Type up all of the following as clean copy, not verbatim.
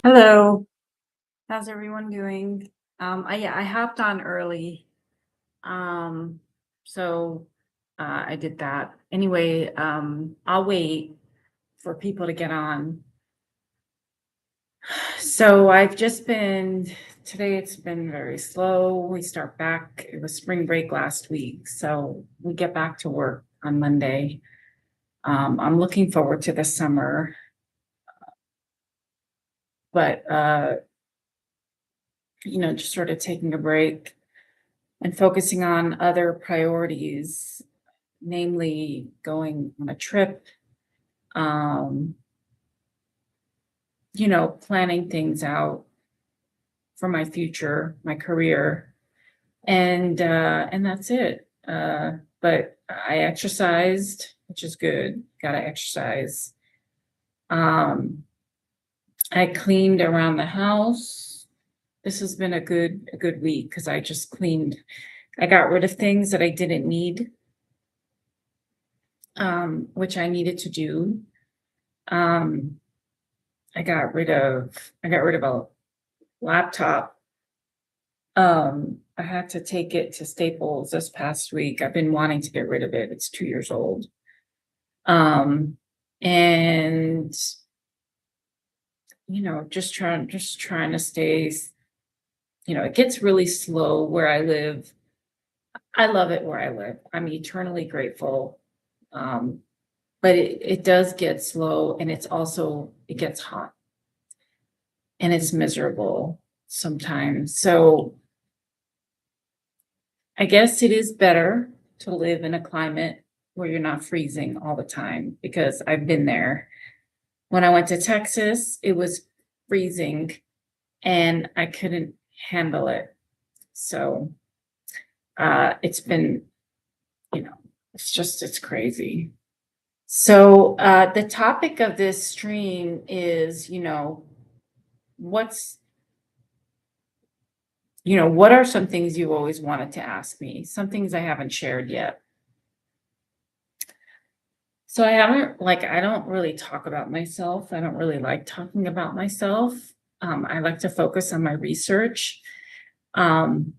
Hello, how's everyone doing? I hopped on early, um, so I did that. Anyway, I'll wait for people to get on. So I've just been today. It's been very slow. We start back. It was spring break last week, so we get back to work on Monday. I'm looking forward to the summer, but just sort of taking a break and focusing on other priorities, namely going on a trip, um, planning things out for my future, my career, and that's it. But I exercised, which is good. Got to exercise. Um, I cleaned around the house. This has been a good week because I just cleaned. I got rid of things that I didn't need, which I needed to do. Um, I got rid of a laptop. I had to take it to Staples this past week. I've been wanting to get rid of it. It's 2 years old. Um, and just trying to stay. It gets really slow where I live. I love it where I live. I'm eternally grateful. Um, but it does get slow, and it gets hot and it's miserable sometimes. So I guess it is better to live in a climate where you're not freezing all the time because I've been there. When I went to Texas, it was freezing and I couldn't handle it. So it's been, you know, it's crazy. So the topic of this stream is, what's, what are some things you always wanted to ask me? Some things I haven't shared yet. So I don't really talk about myself. I don't really like talking about myself. I like to focus on my research. Um,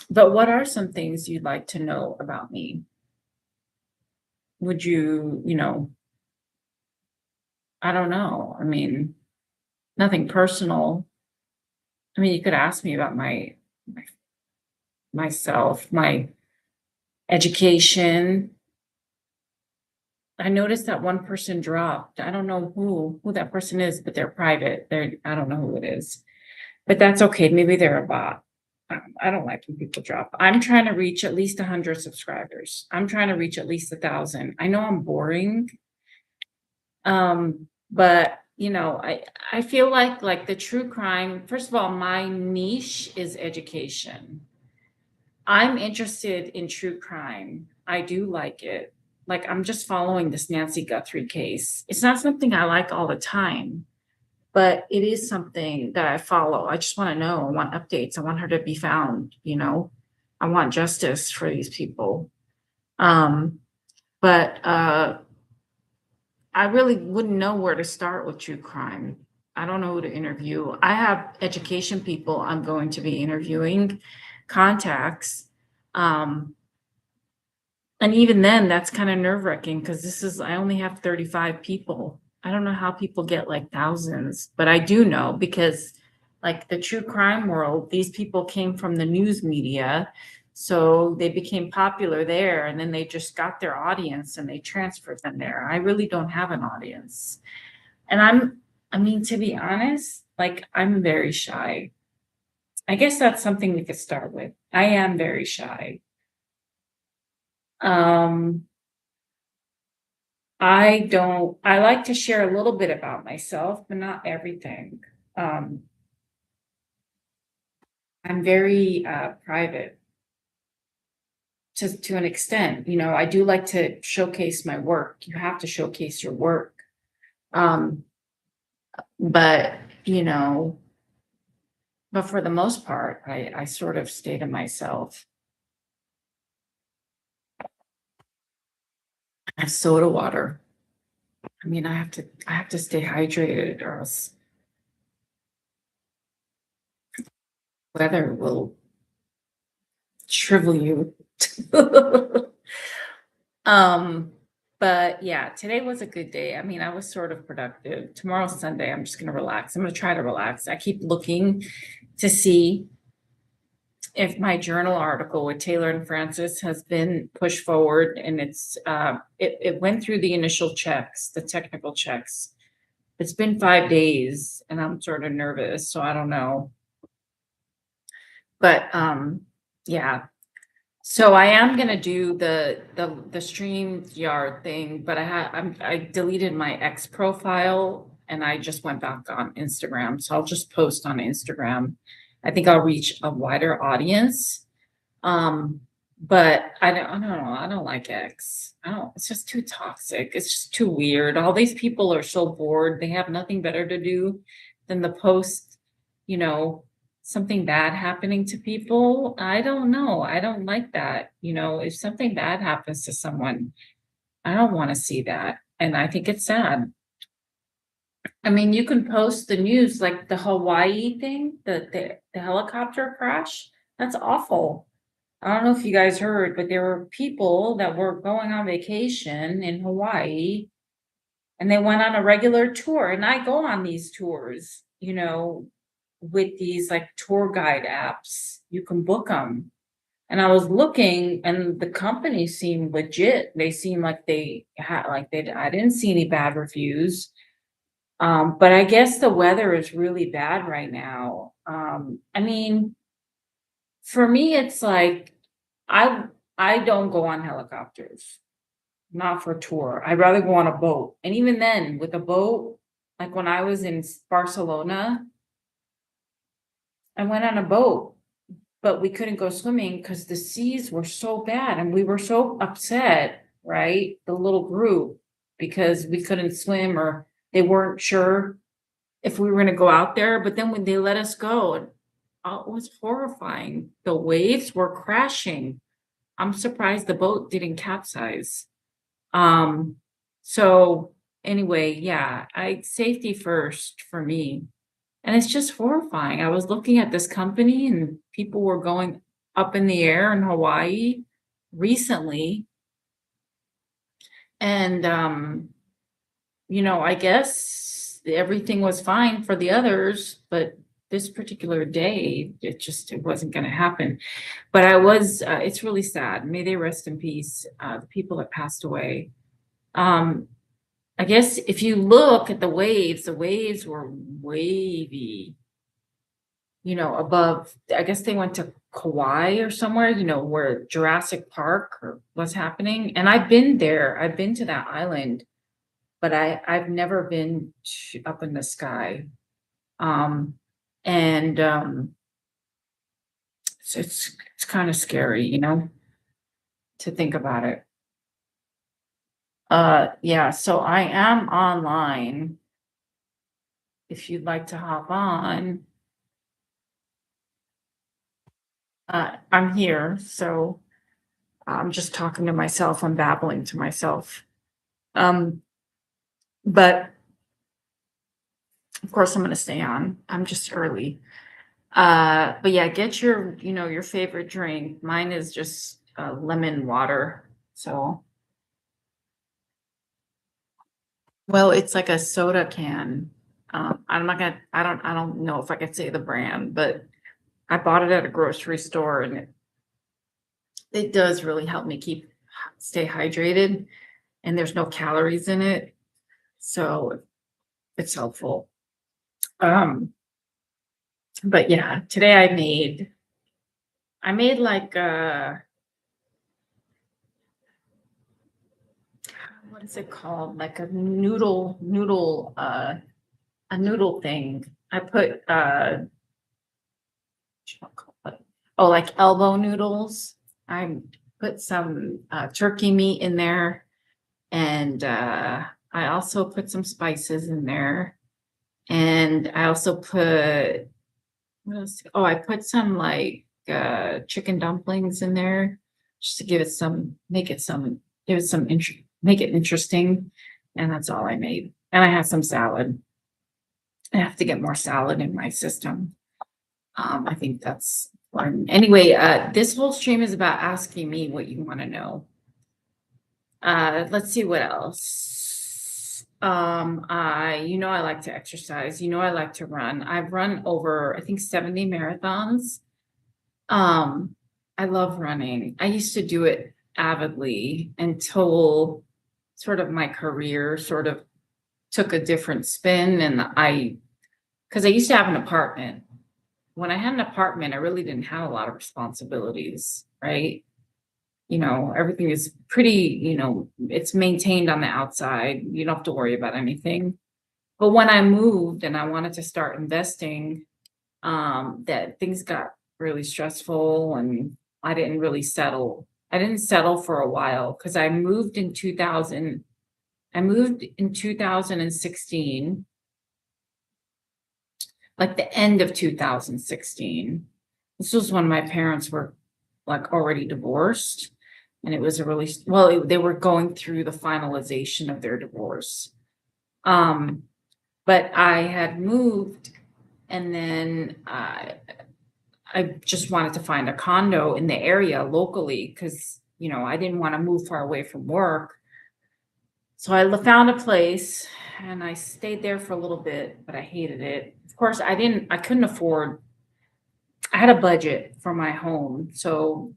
but what are some things you'd like to know about me? Would you, I don't know. I mean, nothing personal. I mean, you could ask me about my myself, my education. I noticed that one person dropped. I don't know who that person is, but they're private. I don't know who it is. But that's okay. Maybe they're a bot. I don't like when people drop. I'm trying to reach at least 100 subscribers. I'm trying to reach at least 1,000. I know I'm boring, but I feel like the true crime. First of all, my niche is education. I'm interested in true crime. I do like it. Like I'm just following this Nancy Guthrie case. It's not something I like all the time, but it is something that I follow. I just want to know. I want updates. I want her to be found. I want justice for these people. Um, but I really wouldn't know where to start with true crime. I don't know who to interview. I have education people I'm going to be interviewing, contacts. Um, and even then, that's kind of nerve-wracking because I only have 35 people. I don't know how people get like thousands, but I do know because like the true crime world, these people came from the news media, so they became popular there, and then they just got their audience and they transferred them there. I really don't have an audience. And I mean, to be honest, like I'm very shy. I guess that's something we could start with. I am very shy. Um, I like to share a little bit about myself, but not everything. Um, I'm very private to an extent. I do like to showcase my work. You have to showcase your work. Um, but, you know, but for the most part, I sort of stay to myself. I have soda water. I mean, I have to stay hydrated or else weather will shrivel you. Um, but yeah, today was a good day. I mean, I was sort of productive. Tomorrow's Sunday. I'm just gonna relax. I'm gonna try to relax. I keep looking to see if my journal article with Taylor and Francis has been pushed forward, and it went through the initial checks, the technical checks. It's been 5 days, and I'm sort of nervous, so I don't know. But yeah. So I am gonna do the StreamYard thing, but I deleted my X profile and I just went back on Instagram. So I'll just post on Instagram. I think I'll reach a wider audience. But I don't know. I don't like X. It's just too toxic. It's just too weird. All these people are so bored. They have nothing better to do than to post, you know, something bad happening to people. I don't know. I don't like that. If something bad happens to someone, I don't want to see that. And I think it's sad. I mean, you can post the news like the Hawaii thing, the helicopter crash. That's awful. I don't know if you guys heard, but there were people that were going on vacation in Hawaii and they went on a regular tour. And I go on these tours, with these like tour guide apps. You can book them. And I was looking and the company seemed legit. They seemed like I didn't see any bad reviews. But I guess the weather is really bad right now. I mean, for me, it's like I don't go on helicopters, not for tour. I'd rather go on a boat. And even then, with a boat, like when I was in Barcelona, I went on a boat, but we couldn't go swimming because the seas were so bad and we were so upset, right? The little group, because we couldn't swim or they weren't sure if we were going to go out there. But then when they let us go, it was horrifying. The waves were crashing. I'm surprised the boat didn't capsize. So anyway, yeah, safety first for me. And it's just horrifying. I was looking at this company and people were going up in the air in Hawaii recently. And I guess everything was fine for the others, but this particular day, it wasn't going to happen. But it's really sad. May they rest in peace, the people that passed away. I guess if you look at the waves were wavy, above. I guess they went to Kauai or somewhere, where Jurassic Park was happening. And I've been there. I've been to that island, but I've never been up in the sky. So it's kind of scary, to think about it. Yeah, so I am online. If you'd like to hop on, I'm here. So I'm just talking to myself. I'm babbling to myself. But of course I'm going to stay on. I'm just early. But yeah, get your favorite drink. Mine is just lemon water. So, well, it's like a soda can. I don't know if I could say the brand, but I bought it at a grocery store and it does really help me stay hydrated, and there's no calories in it. So it's helpful. But yeah, today I made like what is it called? Like a noodle thing. I put like elbow noodles. I put some turkey meat in there, and I also put some spices in there, and I also put what else? Oh, I put some like chicken dumplings in there just to make it interesting. And that's all I made. And I have some salad. I have to get more salad in my system. I think that's fun. Anyway, this whole stream is about asking me what you want to know. Let's see what else. I like to exercise. I like to run. I've run over, I think, 70 marathons. I love running. I used to do it avidly until sort of my career sort of took a different spin, and because I used to have an apartment. When I had an apartment, I really didn't have a lot of responsibilities, right? Everything is pretty, it's maintained on the outside. You don't have to worry about anything. But when I moved and I wanted to start investing, that things got really stressful, and I didn't really settle. I didn't settle for a while because I moved in 2016, like the end of 2016. This was when my parents were like already divorced, and it was they were going through the finalization of their divorce. But I had moved, and then I just wanted to find a condo in the area locally because, I didn't want to move far away from work. So I found a place and I stayed there for a little bit, but I hated it. Of course, I couldn't afford, I had a budget for my home. So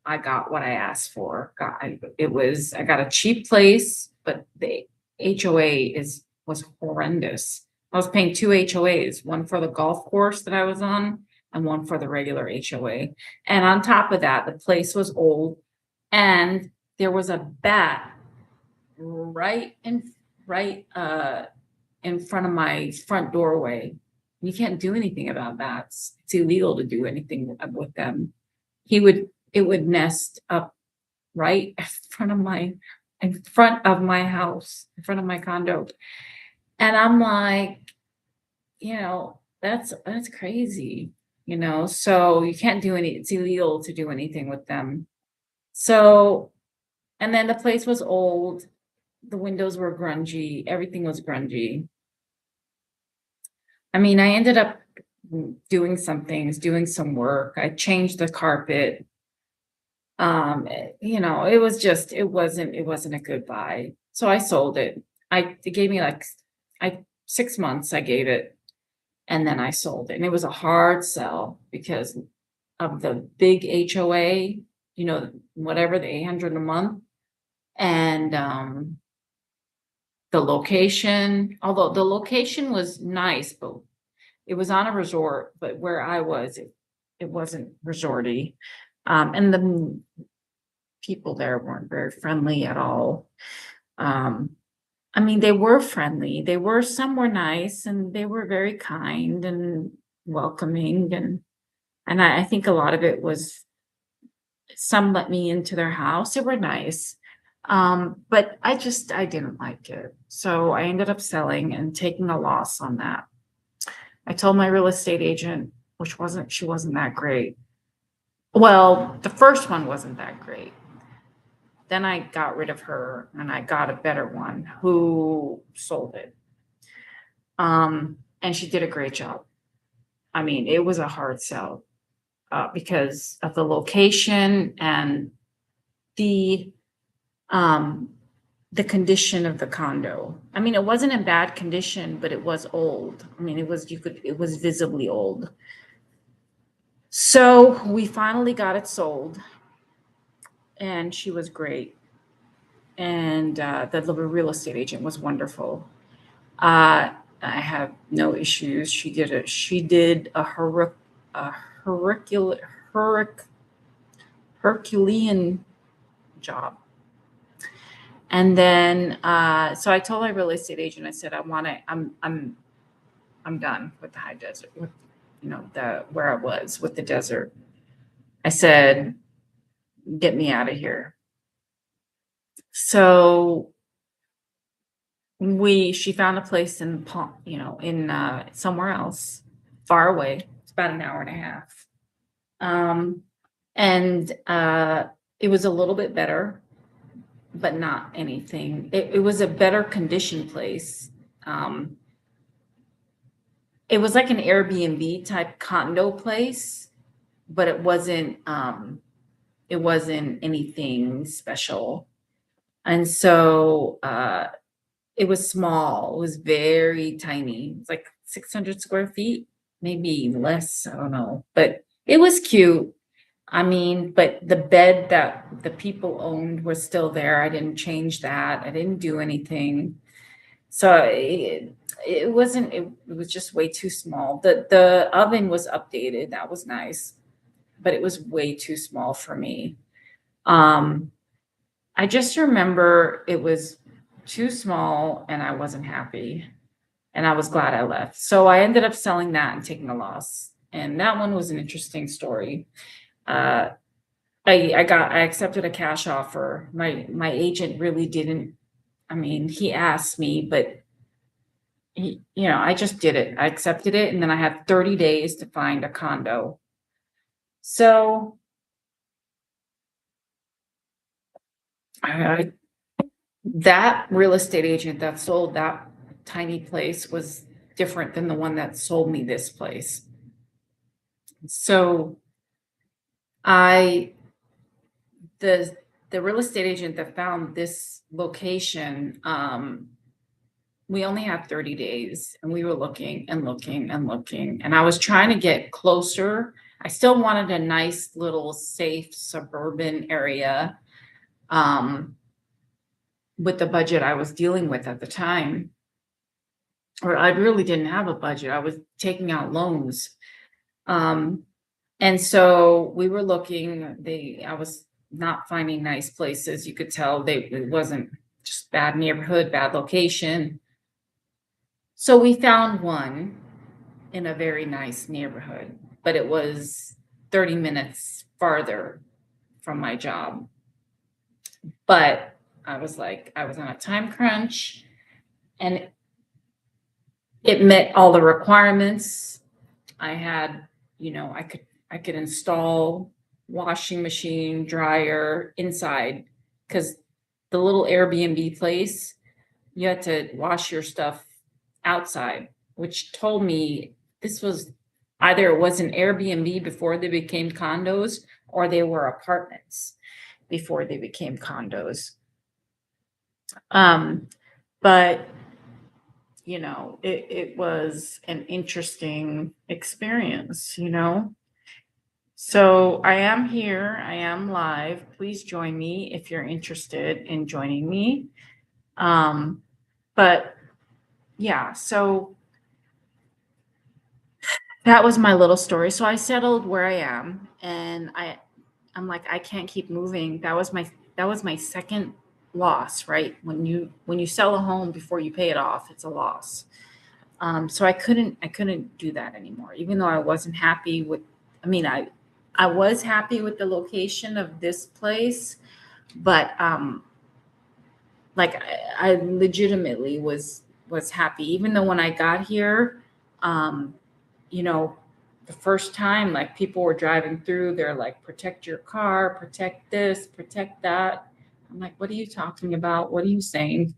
I got what I asked for. I got a cheap place, but the HOA was horrendous. I was paying 2 HOAs, one for the golf course that I was on and one for the regular HOA. And on top of that, the place was old, and there was a bat right in front of my front doorway. You can't do anything about bats. It's illegal to do anything with them. It would nest up right in front of my house, in front of my condo. And I'm like, that's crazy, so you can't do it's illegal to do anything with them. So, and then the place was old. The windows were grungy. Everything was grungy. I mean, I ended up doing some things, doing some work. I changed the carpet. It wasn't a good buy. So I sold it. It gave me 6 months I gave it, and then I sold it. And it was a hard sell because of the big HOA, whatever, the $800 a month. And the location, although the location was nice, but it was on a resort, but where I was, it wasn't resorty. And the people there weren't very friendly at all. I mean, they were friendly. Some were nice, and they were very kind and welcoming. And I think a lot of it was, some let me into their house. They were nice. But I didn't like it. So I ended up selling and taking a loss on that. I told my real estate agent, she wasn't that great. Well, the first one wasn't that great. Then I got rid of her and I got a better one who sold it. And she did a great job. I mean, it was a hard sell because of the location and the condition of the condo. I mean, it wasn't in bad condition, but it was old. I mean, it was visibly old. So we finally got it sold, and she was great. And the real estate agent was wonderful. I have no issues. She did a Herculean job. And then, so I told my real estate agent, I said, I'm done with the high desert, with, where I was with the desert. I said, get me out of here. So she found a place in somewhere else, far away. It's about an hour and a half. And it was a little bit better, but not anything. It was a better condition place. it was like an Airbnb type condo place, but it wasn't anything special. And so it was small. It was very tiny. It's like 600 square feet, maybe less. I don't know. But it was cute. I mean, but the bed that the people owned was still there. I didn't change that. I didn't do anything. So it wasn't, it was just way too small. The oven was updated. That was nice, but it was way too small for me. Um, I just remember it was too small and I wasn't happy and I was glad I left. So I ended up selling that and taking a loss. And that one was an interesting story. Uh, I accepted a cash offer. My agent really didn't, I mean, he asked me, but I just did it. I accepted it and then I had 30 days to find a condo. So I that real estate agent that sold that tiny place was different than the one that sold me this place. So I the the real estate agent that found this location, we only had 30 days and we were looking and looking and looking. And I was trying to get closer. I still wanted a nice little safe suburban area with the budget I was dealing with at the time. Or I really didn't have a budget. I was taking out loans. And so we were looking, I was not finding nice places. You could tell it wasn't just bad neighborhood, bad location. So we found one in a very nice neighborhood, but it was 30 minutes farther from my job. But I was on a time crunch and it met all the requirements. I had, I could install washing machine, dryer inside because the little Airbnb place, you had to wash your stuff outside, which told me this was either it was an Airbnb before they became condos or they were apartments before they became condos. But it was an interesting experience, So I am here, I am live. Please join me if you're interested in joining me. But yeah, so that was my little story. So I settled where I am and I'm like, I can't keep moving. That was my second loss, right? When you sell a home before you pay it off, it's a loss. So I couldn't do that anymore, even though I wasn't happy with, I was happy with the location of this place, but like I legitimately was happy, even though when I got here, the first time, like people were driving through, they're like, protect your car, protect this, protect that. I'm like, what are you talking about? What are you saying?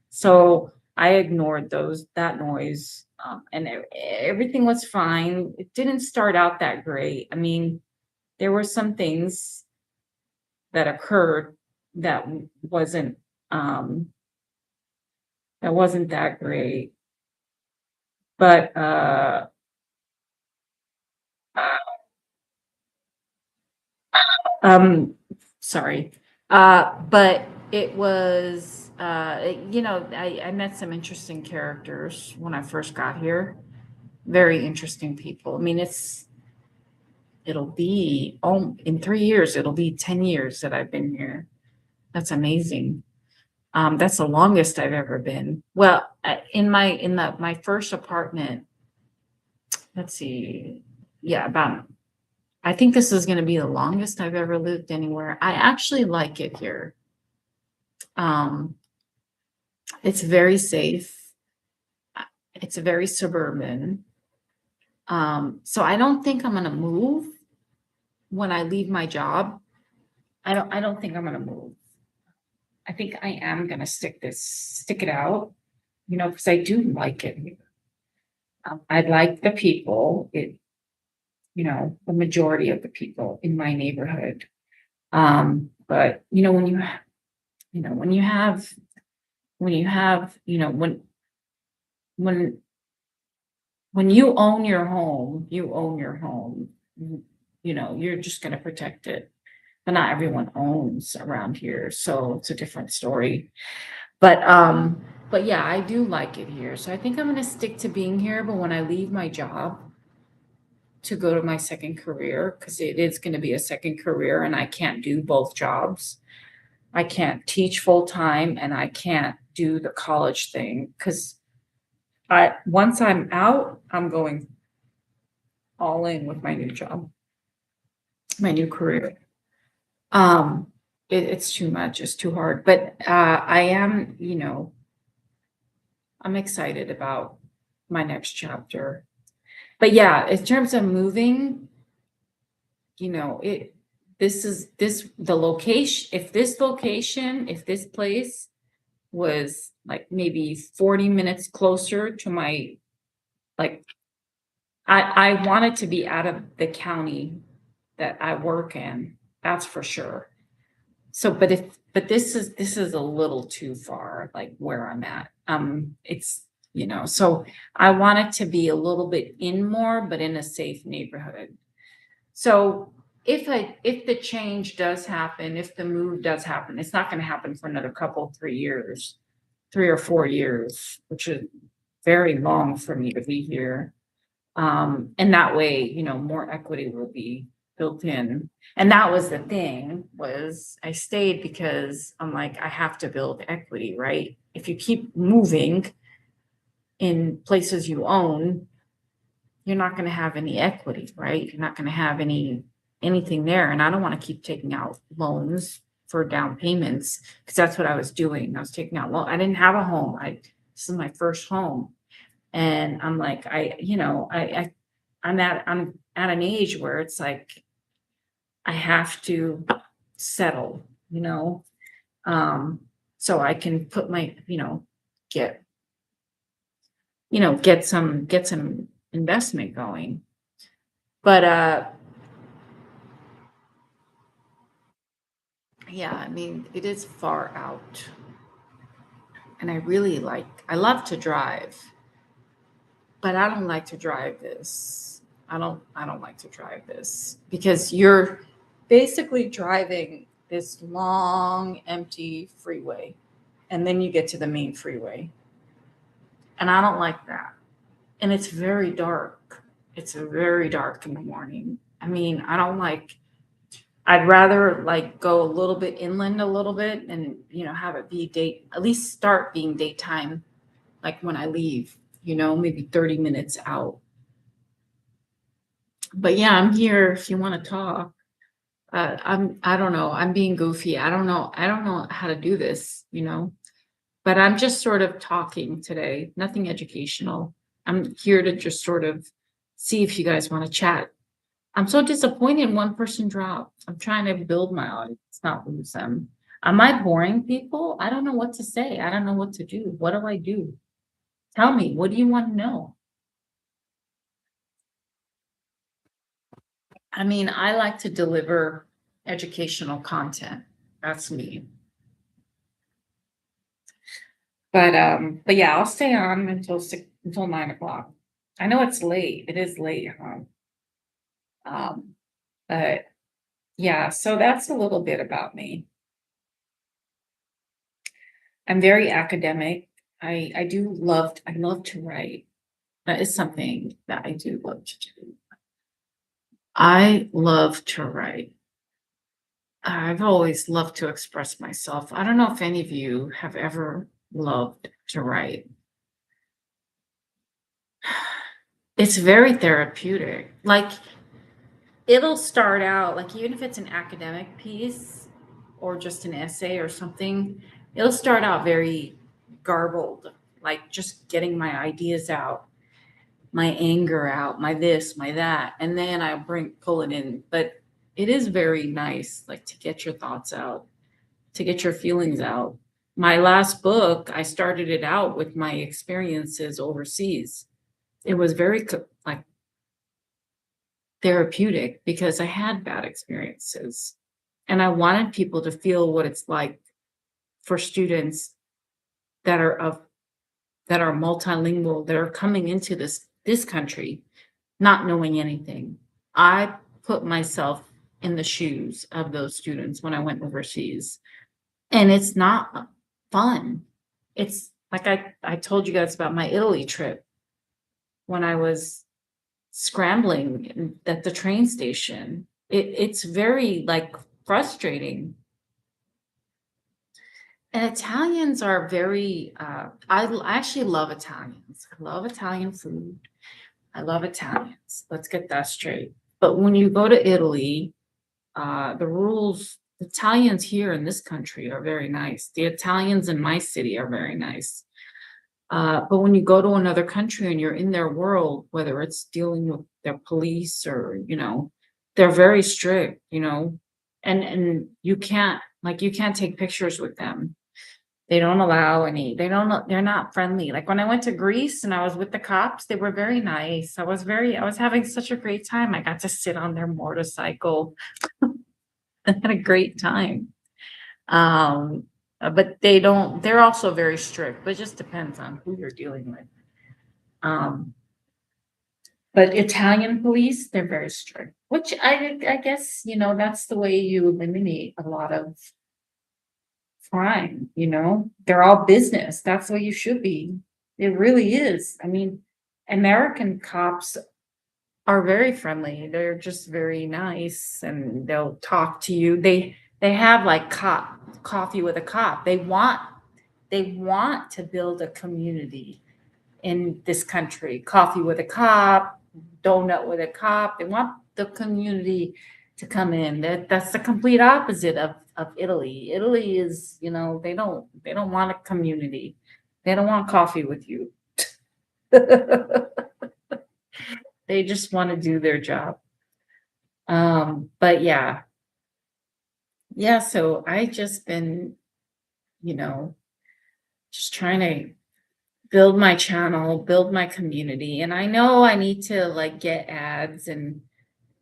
So I ignored that noise, and everything was fine. It didn't start out that great. I mean, there were some things that occurred that wasn't um, that great, but sorry, but it was I met some interesting characters when I first got here. Very interesting people. I mean, it'll be in 3 years, it'll be 10 years that I've been here. That's amazing. That's the longest I've ever been. Well, in my first apartment, let's see, yeah, I think this is going to be the longest I've ever lived anywhere. I actually like it here. It's very safe. It's very suburban. So I don't think I'm going to move when I leave my job. I don't think I'm going to move. I think I am going to stick it out, because I do like it. I like the people, the majority of the people in my neighborhood. But when you have, when when you own your home, you own your home. You're just going to protect it. But not everyone owns around here, so it's a different story. But yeah, I do like it here. So I think I'm going to stick to being here. But when I leave my job to go to my second career, because it is going to be a second career, and I can't do both jobs. I can't teach full time, and I can't do the college thing because once I'm out, I'm going all in with my new job, my new career. It's too much, it's too hard. But I am, I'm excited about my next chapter. But yeah, in terms of moving, the location, if this place was like maybe 40 minutes closer to my, like, I want it to be out of the county that I work in. That's for sure. So, but this is a little too far, like where I'm at. So I want it to be a little bit in more, but in a safe neighborhood. So if the change does happen, if the move does happen, it's not going to happen for another 3 or 4 years, which is very long for me to be here. And that way, more equity will be built in. And that was the thing, was I stayed because I'm like, I have to build equity, right? If you keep moving in places you own, you're not going to have any equity, right? You're not going to have anything there. And I don't want to keep taking out loans for down payments, because that's what I was doing. I was taking out loans. I didn't have a home. This is my first home. And I'm like, I'm at an age where it's like, I have to settle, so I can put my, get some investment going. But yeah, I mean, it is far out. And I love to drive, but I don't like to drive this. I don't like to drive this, because you're basically driving this long, empty freeway, and then you get to the main freeway. And I don't like that. And it's very dark. It's very dark in the morning. I mean, I'd rather like go a little bit inland a little bit and, have it be at least start being daytime, like when I leave, maybe 30 minutes out. But yeah, I'm here if you want to talk. I don't know. I'm being goofy. I don't know how to do this, but I'm just sort of talking today, nothing educational. I'm here to just sort of see if you guys want to chat. I'm so disappointed one person dropped. I'm trying to build my audience, not lose them. Am I boring people? I don't know what to say. I don't know what to do. What do I do? Tell me, what do you want to know? I mean, I like to deliver educational content. That's me. But yeah, I'll stay on until 9 o'clock. I know it's late. It is late, huh? But yeah, so that's a little bit about me. I'm very academic. I love to write. That is something that I do love to do. I love to write. I've always loved to express myself. I don't know if any of you have ever loved to write. It's very therapeutic. Like, it'll start out, like, even if it's an academic piece or just an essay or something, it'll start out very garbled, like just getting my ideas out, my anger out, my this, my that, and then I pull it in. But it is very nice, like, to get your thoughts out, to get your feelings out. My last book, I started it out with my experiences overseas. it was very like therapeutic because I had bad experiences, and I wanted people to feel what it's like for students that are of that are multilingual, that are coming into this country not knowing anything. I put myself in the shoes of those students when I went overseas, and it's not fun. It's like I told you guys about my Italy trip when I was scrambling at the train station. It's very like frustrating. And Italians are very I actually love Italians. I love Italian food. I love Italians. Let's get that straight. But when you go to Italy, the rules, Italians here in this country are very nice. The Italians in my city are very nice. But when you go to another country and you're in their world, whether it's dealing with their police or, they're very strict, and you can't take pictures with them. They don't allow any, they're not friendly. Like when I went to Greece and I was with the cops, they were very nice. I was having such a great time. I got to sit on their motorcycle. I had a great time. But they're also very strict, but it just depends on who you're dealing with. But Italian police, they're very strict, which I guess, that's the way you eliminate a lot of crime, they're all business. That's the way you should be. It really is. I mean, American cops are very friendly. They're just very nice and they'll talk to you. They have like coffee with a cop. They want to build a community in this country. Coffee with a cop, donut with a cop. They want the community to come in. That's the complete opposite of Italy. Italy is, they don't want a community. They don't want coffee with you. They just want to do their job. But yeah. Yeah, so I just been, just trying to build my channel, build my community. And I know I need to like get ads and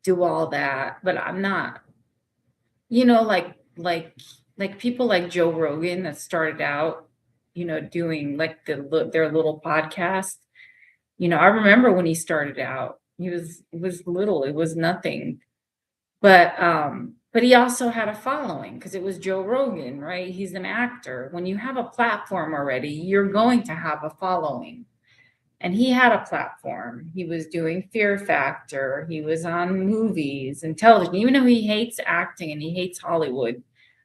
do all that, but I'm not, like people like Joe Rogan that started out, doing like their little podcast. I remember when he started out, it was little, it was nothing. But he also had a following because it was Joe Rogan, right? He's an actor. When you have a platform already, you're going to have a following. And he had a platform. He was doing Fear Factor. He was on movies and television, even though he hates acting and he hates Hollywood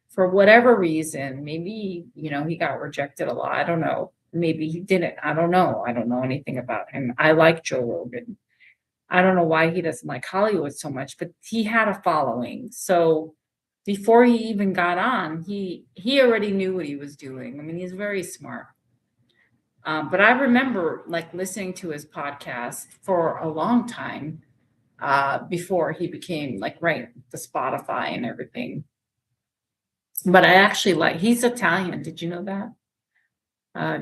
for whatever reason. Maybe, he got rejected a lot. I don't know. Maybe he didn't. I don't know. I don't know anything about him. I like Joe Rogan. I don't know why he doesn't like Hollywood so much, but he had a following. So before he even got on, he already knew what he was doing. I mean, he's very smart. But I remember like listening to his podcast for a long time before he became like the Spotify and everything. But I actually he's Italian. Did you know that?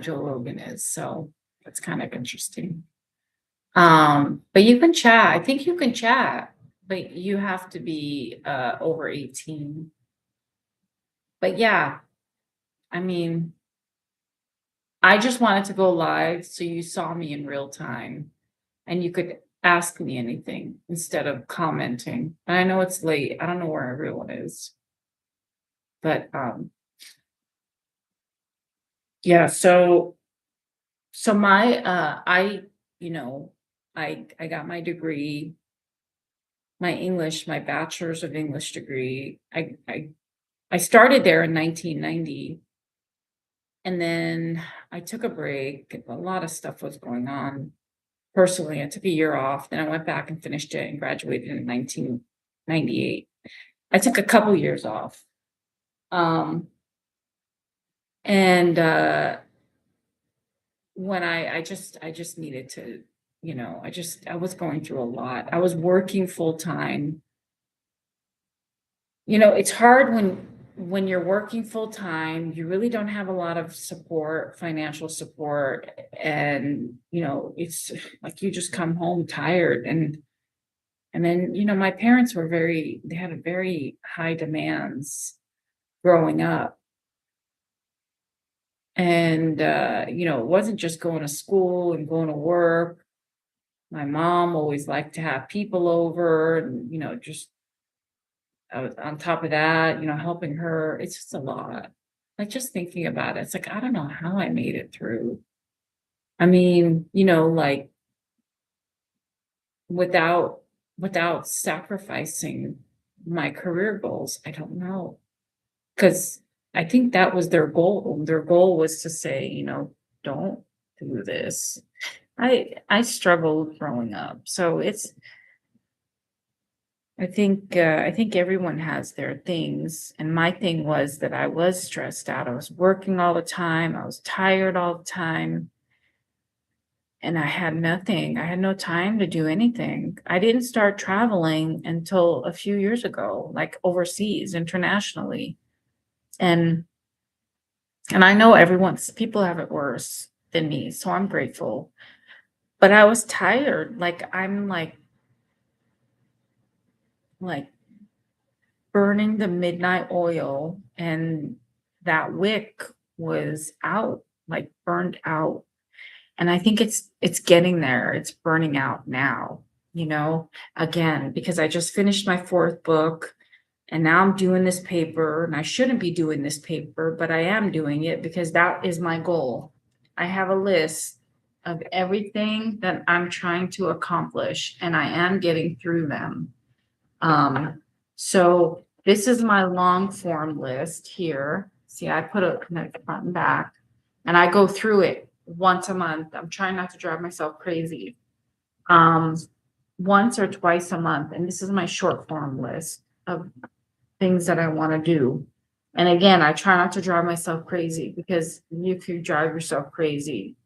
Joe Rogan is. So that's kind of interesting. But you can chat. I think you can chat, but you have to be over 18. But yeah, I mean, I just wanted to go live so you saw me in real time and you could ask me anything instead of commenting. And I know it's late. I don't know where everyone is. But yeah, so my I got my degree, my bachelor's of English degree. I started there in 1990. And then I took a break. A lot of stuff was going on personally. I took a year off. Then I went back and finished it and graduated in 1998. I took a couple years off. And when I just needed to, I was going through a lot. I was working full time. It's hard when you're working full time, you really don't have a lot of support, financial support. And, it's like you just come home tired. And then, my parents they had a very high demands growing up. And, it wasn't just going to school and going to work. My mom always liked to have people over and, just on top of that, helping her. It's just a lot. Like just thinking about it, it's like, I don't know how I made it through. I mean, like without sacrificing my career goals, I don't know. Because I think that was their goal. Their goal was to say, don't do this. I struggled growing up. So I think everyone has their things. And my thing was that I was stressed out. I was working all the time. I was tired all the time. And I had nothing. I had no time to do anything. I didn't start traveling until a few years ago, like overseas, internationally. And I know people have it worse than me, so I'm grateful. But I was tired. Like I'm like burning the midnight oil, and that wick was out, like burned out. And I think it's getting there. It's burning out now, again, because I just finished my fourth book and now I'm doing this paper, and I shouldn't be doing this paper, but I am doing it because that is my goal. I have a list of everything that I'm trying to accomplish, and I am getting through them. So this is my long form list here. See, I put a front and back, and I go through it once a month. I'm trying not to drive myself crazy. Once or twice a month, and this is my short form list of things that I want to do. And again, I try not to drive myself crazy because you could drive yourself crazy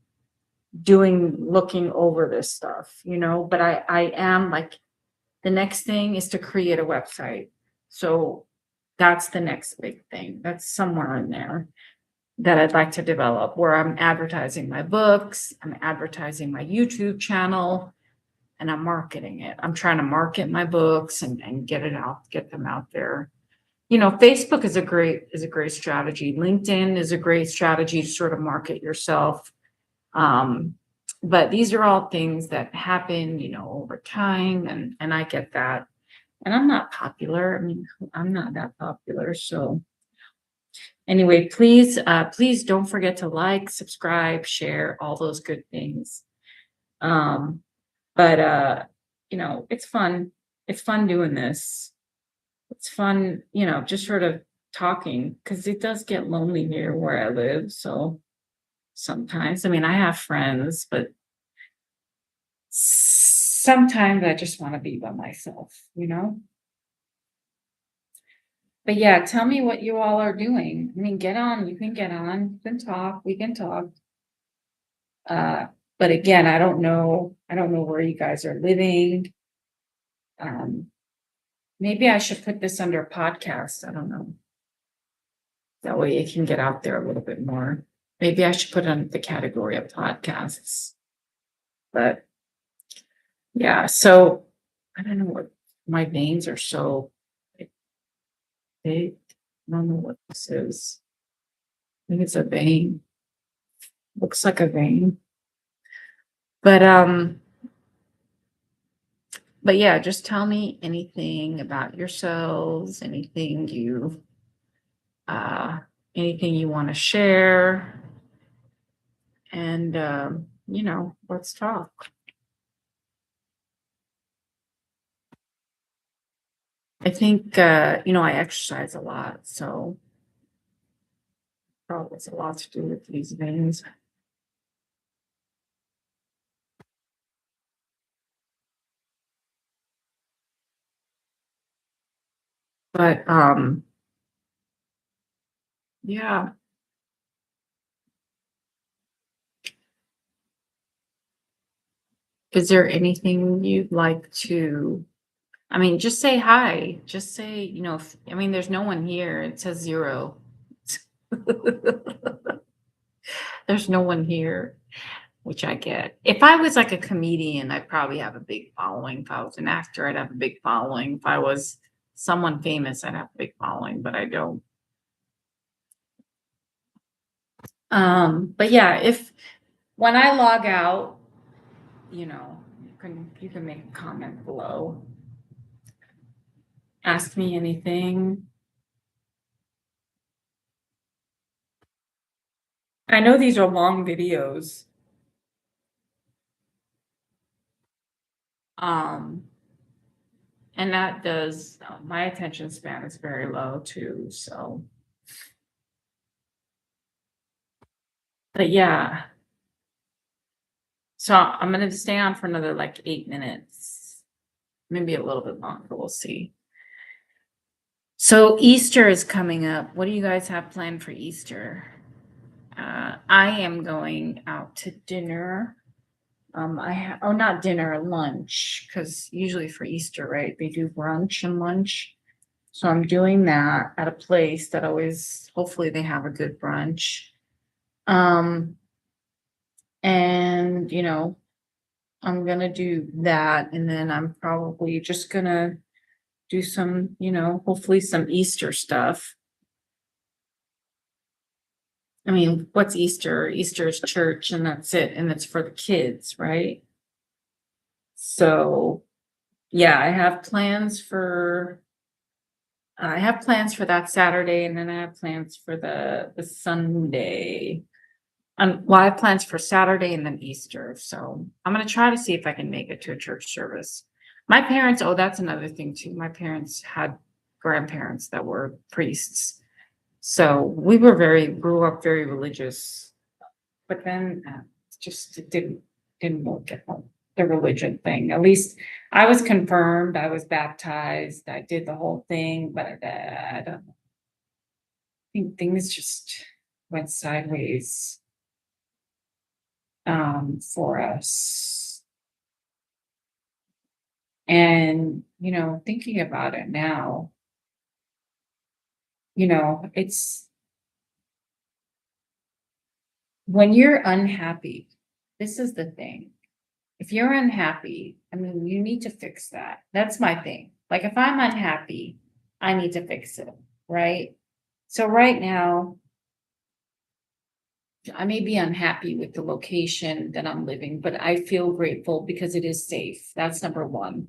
looking over this stuff, but I am like, the next thing is to create a website. So that's the next big thing. That's somewhere in there that I'd like to develop, where I'm advertising my books, I'm advertising my YouTube channel, and I'm marketing it. I'm trying to market my books and get them out there. Facebook is a great strategy. LinkedIn is a great strategy to sort of market yourself. But these are all things that happen, over time, and I get that. And I'm not popular. I mean, I'm not that popular. So anyway, please don't forget to like, subscribe, share, all those good things. But it's fun. It's fun doing this. It's fun, just sort of talking, because it does get lonely here where I live. So sometimes, I mean, I have friends, but sometimes I just want to be by myself. But yeah, tell me what you all are doing. I mean, get on, you can get on, you can talk, we can talk. But again, I don't know where you guys are living. Maybe I should put this under podcast. I don't know. That way it can get out there a little bit more. Maybe I should put it under the category of podcasts. But yeah, so I don't know what my veins are so big. I don't know what this is. I think it's a vein. Looks like a vein. But yeah, just tell me anything about yourselves, anything you want to share, and let's talk. I think I exercise a lot, so probably it's a lot to do with these veins. But yeah. Is there anything you'd like to I mean, just say hi. Just say, if, I mean, there's no one here. It says 0. There's no one here, which I get. If I was like a comedian, I'd probably have a big following. If I was an actor, I'd have a big following. If I was someone famous, I'd have a big following, but I don't. But yeah, if when I log out, you can make a comment below. Ask me anything. I know these are long videos. Um, and that does, my attention span is very low too, so. But yeah. So I'm gonna stay on for another like 8 minutes, maybe a little bit longer, we'll see. So Easter is coming up. What do you guys have planned for Easter? I am going out to dinner. Not dinner, lunch, because usually for Easter, right, they do brunch and lunch. So I'm doing that at a place that always, hopefully they have a good brunch. And I'm gonna do that, and then I'm probably just gonna do some, hopefully some Easter stuff. I mean, what's Easter? Easter is church, and that's it, and it's for the kids, right? So yeah, I have plans for that Saturday, and then I have plans for the Sunday. Well, I have plans for Saturday and then Easter. So I'm gonna try to see if I can make it to a church service. My parents, oh, that's another thing too. My parents had grandparents that were priests. So we grew up very religious, but then it didn't work at home. The religion thing. At least I was confirmed, I was baptized, I did the whole thing, but I don't know. I think things just went sideways for us. And thinking about it now, it's when you're unhappy, this is the thing. If you're unhappy, I mean, you need to fix that. That's my thing. Like if I'm unhappy, I need to fix it, right? So right now, I may be unhappy with the location that I'm living, but I feel grateful because it is safe. That's number one.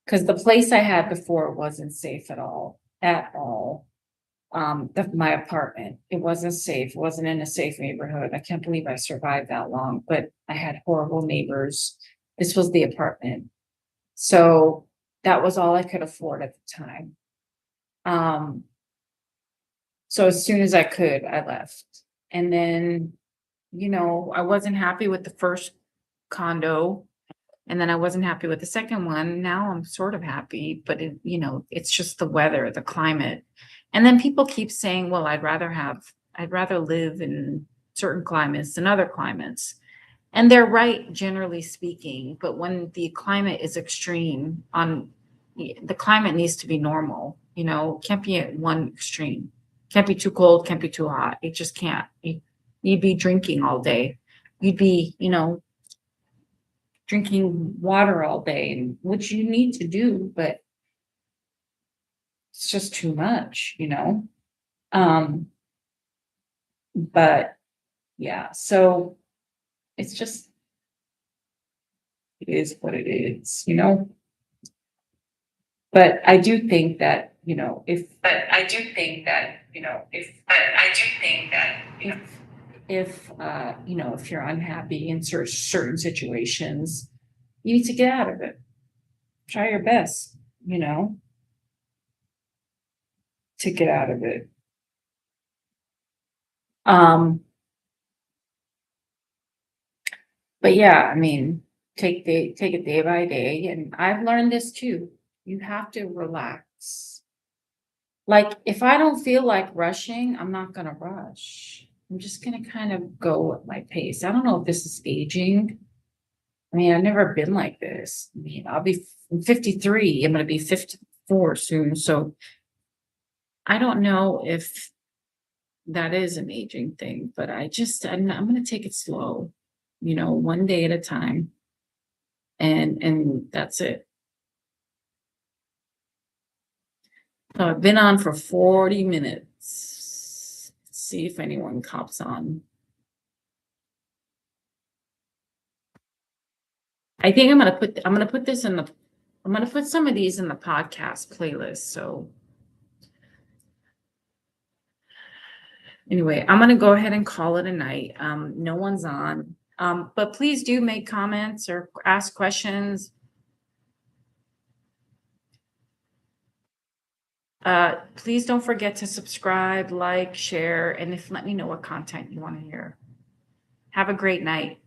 Because the place I had before wasn't safe at all, at all. My apartment, it wasn't safe. It wasn't in a safe neighborhood. I can't believe I survived that long, but I had horrible neighbors. This was the apartment. So that was all I could afford at the time. So as soon as I could, I left. And then, I wasn't happy with the first condo. And then I wasn't happy with the second one. Now I'm sort of happy, but it's just the weather, the climate. And then people keep saying, well, I'd rather live in certain climates than other climates. And they're right, generally speaking, but when the climate is extreme the climate needs to be normal, can't be at one extreme. Can't be too cold, can't be too hot. It just can't. You'd be drinking all day. You'd be, drinking water all day, which you need to do, but it's just too much, But yeah, so it's just, it is what it is, But I do think that, if you're unhappy in certain situations, you need to get out of it. Try your best, to get out of it. But yeah, I mean, take it day by day. And I've learned this too. You have to relax. Like if I don't feel like rushing, I'm not gonna rush. I'm just gonna kind of go at my pace. I don't know if this is aging, I mean, I've never been like this. I mean, I'll be 53. I'm going to be 54 soon. So I don't know if that is an aging thing, but I'm going to take it slow, one day at a time. And that's it. So I've been on for 40 minutes. Let's see if anyone cops on. I think I'm going to put this I'm going to put some of these in the podcast playlist. So anyway, I'm going to go ahead and call it a night. No one's on. But please do make comments or ask questions. Please don't forget to subscribe, like, share, and let me know what content you want to hear. Have a great night.